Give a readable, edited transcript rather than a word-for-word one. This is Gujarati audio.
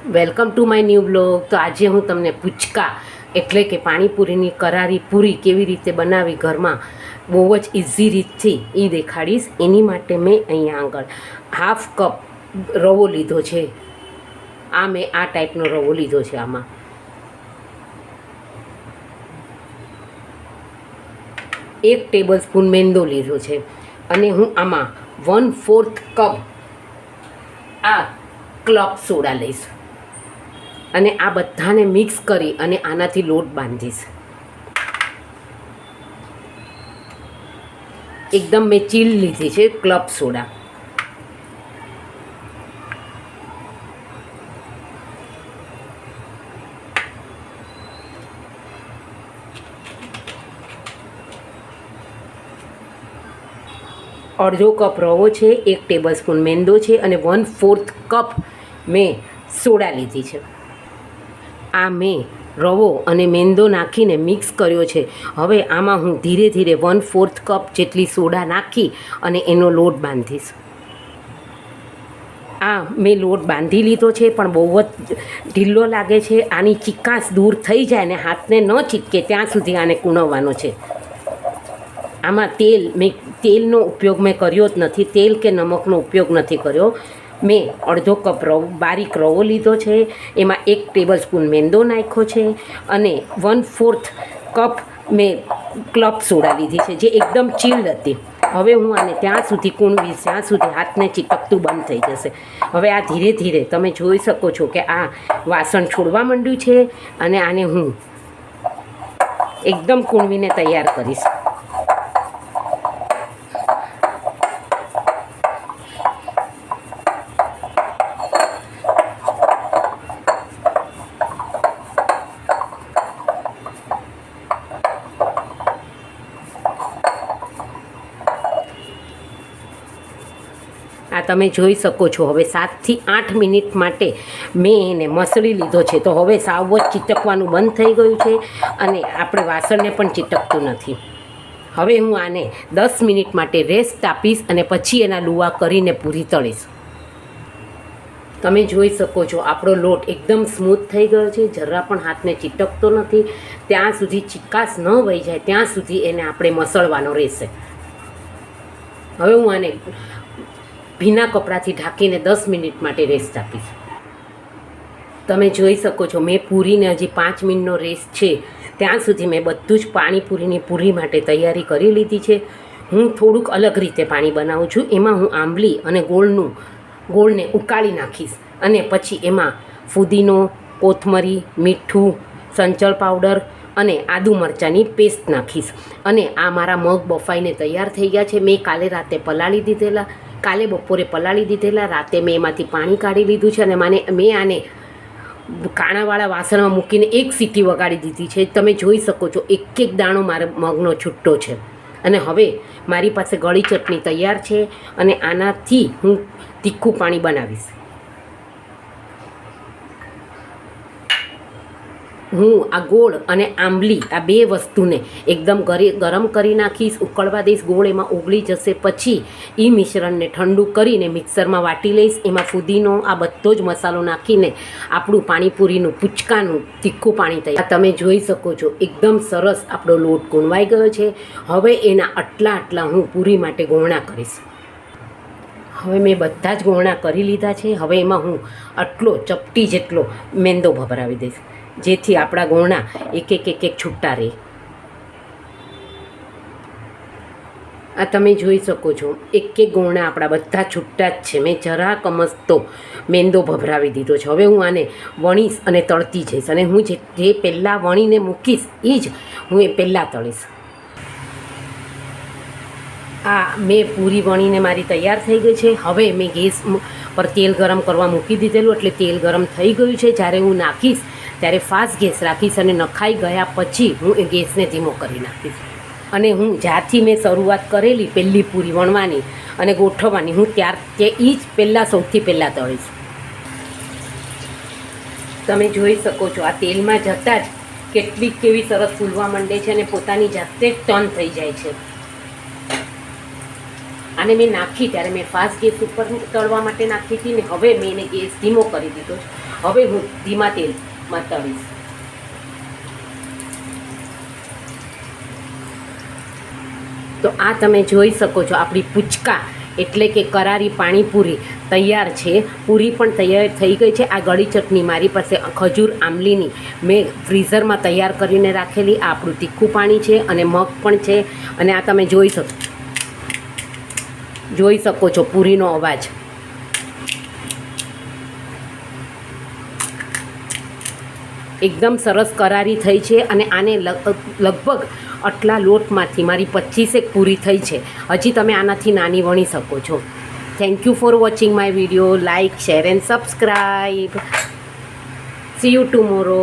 Welcome to my new blog. તો આજે હું તમને પૂચકા એટલે કે પાણીપુરીની કરારી પૂરી કેવી રીતે બનાવી ઘરમાં બહુ જ ઇઝી રીતથી એ દેખાડીશ. એની માટે મેં અહીંયા આગળ હાફ કપ રવો લીધો છે. મેં આ ટાઈપનો રવો લીધો છે. આમાં એક ટેબલ સ્પૂન મેંદો લીધો છે અને હું આમાં 1/4 કપ આ ક્લબ સોડા લઈશ અને આ બધાને મિક્સ કરી અને આનાથી લોટ બાંધીશ. એકદમ મેં ચીલ લીધી છે ક્લબ સોડા. અડધો કપ રવો છે, 1 ટેબલ સ્પૂન મેંદો છે અને 1/4 કપ મેં સોડા લીધી છે. આ મેં રવો અને મેંદો નાખીને મિક્સ કર્યો છે. હવે આમાં હું ધીરે ધીરે 1/4 કપ જેટલી સોડા નાખી અને એનો લોટ બાંધીશ. મેં લોટ બાંધી લીધો છે પણ બહુ જ ઢીલો લાગે છે. આની ચીકાશ દૂર થઈ જાય ને હાથને ન ચીટકે ત્યાં સુધી આને કૂણવવાનો છે. આમાં તેલનો ઉપયોગ મેં કર્યો જ નથી. તેલ કે નમકનો ઉપયોગ નથી કર્યો. મેં અડધો કપ બારીક રવો લીધો છે, એમાં 1 ટેબલ સ્પૂન મેંદો નાખ્યો છે અને 1/4 કપ મેં ક્લબ સોડા લીધી છે જે એકદમ ચીલ્ડ હતી. હવે હું આને ત્યાં સુધી કૂણવીશ જ્યાં સુધી હાથને ચીટકતું બંધ થઈ જશે. હવે આ ધીરે ધીરે તમે જોઈ શકો છો કે આ વાસણ છોડવા માંડ્યું છે અને આને હું એકદમ કૂણવીને તૈયાર કરીશ. તમે જોઈ શકો છો હવે 7 થી 8 મિનિટ માટે મેં એને મસળી લીધો છે. તો હવે સાવ જ ચીટકવાનું બંધ થઈ ગયું છે અને આપણે વાસણને પણ ચીટકતું નથી. હવે હું આને 10 મિનિટ માટે રેસ્ટ આપીશ અને પછી એના લુવા કરીને પૂરી તળીશ. તમે જોઈ શકો છો આપણો લોટ એકદમ સ્મૂથ થઈ ગયો છે, જરા પણ હાથને ચીટકતો નથી. ત્યાં સુધી ચીકાશ ન વહી જાય ત્યાં સુધી એને આપણે મસળવાનો રહેશે. હવે હું આને ભીના કપડાથી ઢાંકીને 10 મિનિટ માટે રેસ્ટ આપીશ. તમે જોઈ શકો છો મેં પૂરીને હજી 5 મિનિટનો રેસ્ટ છે ત્યાં સુધી મેં બધું જ પાણીપુરીની પૂરી માટે તૈયારી કરી લીધી છે. હું થોડુંક અલગ રીતે પાણી બનાવું છું. એમાં હું આંબલી અને ગોળને ઉકાળી નાખીશ અને પછી એમાં ફુદીનો, કોથમરી, મીઠું, સંચળ પાવડર અને આદુ મરચાંની પેસ્ટ નાખીશ. અને આ મારા મગ બફાઈને તૈયાર થઈ ગયા છે. મેં કાલે રાતે પલાળી દીધેલા, કાલે બપોરે પલાળી દીધેલા, રાતે મેં એમાંથી પાણી કાઢી લીધું છે અને મેં આને કાણાવાળા વાસણમાં મૂકીને 1 સીટી વગાડી દીધી છે. તમે જોઈ શકો છો એક દાણો મારા મગનો છૂટો છે. અને હવે મારી પાસે ગળી ચટણી તૈયાર છે અને આનાથી હું તીખું પાણી બનાવીશ. હું આ ગોળ અને આંબલી આ 2 વસ્તુને એકદમ ગરમ કરી નાખીશ, ઉકળવા દઈશ. ગોળ એમાં ઓગળી જશે પછી એ મિશ્રણને ઠંડુ કરીને મિક્સરમાં વાટી લઈશ. એમાં ફુદીનો આ બધો જ મસાલો નાખીને આપણું પાણીપુરીનું પૂચકાનું તીખું પાણી તૈયાર. તમે જોઈ શકો છો એકદમ સરસ આપણો લોટ કૂણવાઈ ગયો છે. હવે એના આટલા હું પૂરી માટે ગોળણા કરીશ. હવે મેં બધા જ ગોળણા કરી લીધા છે. હવે એમાં હું આટલો ચપટી જેટલો મેંદો ભભરાવી દઈશ જેથી આપણા ગોળણા એક છૂટા રહે. આ તમે જોઈ શકો છો એક ગોળણા આપણા બધા છૂટા જ છે. મેં જરા કમસતો મેંદો ભભરાવી દીધો છે. હવે હું આને વણીશ અને તળતી જઈશ અને હું જે પહેલાં વણીને મૂકીશ એ જ હું એ પહેલાં તળીશ. મેં પૂરી વણીને મારી તૈયાર થઈ ગઈ છે. હવે મેં ગેસ પર તેલ ગરમ કરવા મૂકી દીધેલું એટલે તેલ ગરમ થઈ ગયું છે. જ્યારે હું નાખીશ ત્યારે ફાસ્ટ ગેસ રાખીશ અને નખાઈ ગયા પછી હું એ ગેસને ધીમો કરી નાખીશ. અને હું જ્યારથી મેં શરૂઆત કરેલી પહેલી પૂરી વણવાની અને ગોઠવવાની હું એ જ સૌથી પહેલાં તળીશ. તમે જોઈ શકો છો આ તેલમાં જતાં જ કેવી સરસ ફૂલવા માંડે છે અને પોતાની જાતે જ ટર્ન થઈ જાય છે. આને આને મેં નાખી ત્યારે મેં ફાસ્ટ ગેસ ઉપર તળવા માટે નાખી હતી ને હવે મેં એને ગેસ ધીમો કરી દીધો છે. હવે હું ધીમા તેલમાં તળીશ. તો આ તમે જોઈ શકો છો આપણી પૂચકા એટલે કે કરારી પાણીપુરી તૈયાર છે. પૂરી પણ તૈયાર થઈ ગઈ છે. આ ગળી ચટણી મારી પાસે ખજૂર આંબલીની મેં ફ્રીઝરમાં તૈયાર કરીને રાખેલી. આ આપણું તીખું પાણી છે અને મગ પણ છે. અને આ તમે જોઈ શકો છો પૂરીનો અવાજ. એકદમ સરસ કરારી થઈ છે અને આને લગભગ આટલા લોટમાંથી મારી 25 પૂરી થઈ છે. હજી તમે આનાથી નાની વણી શકો છો. Thank you for watching my video. Like, share and subscribe. C you tomorrow.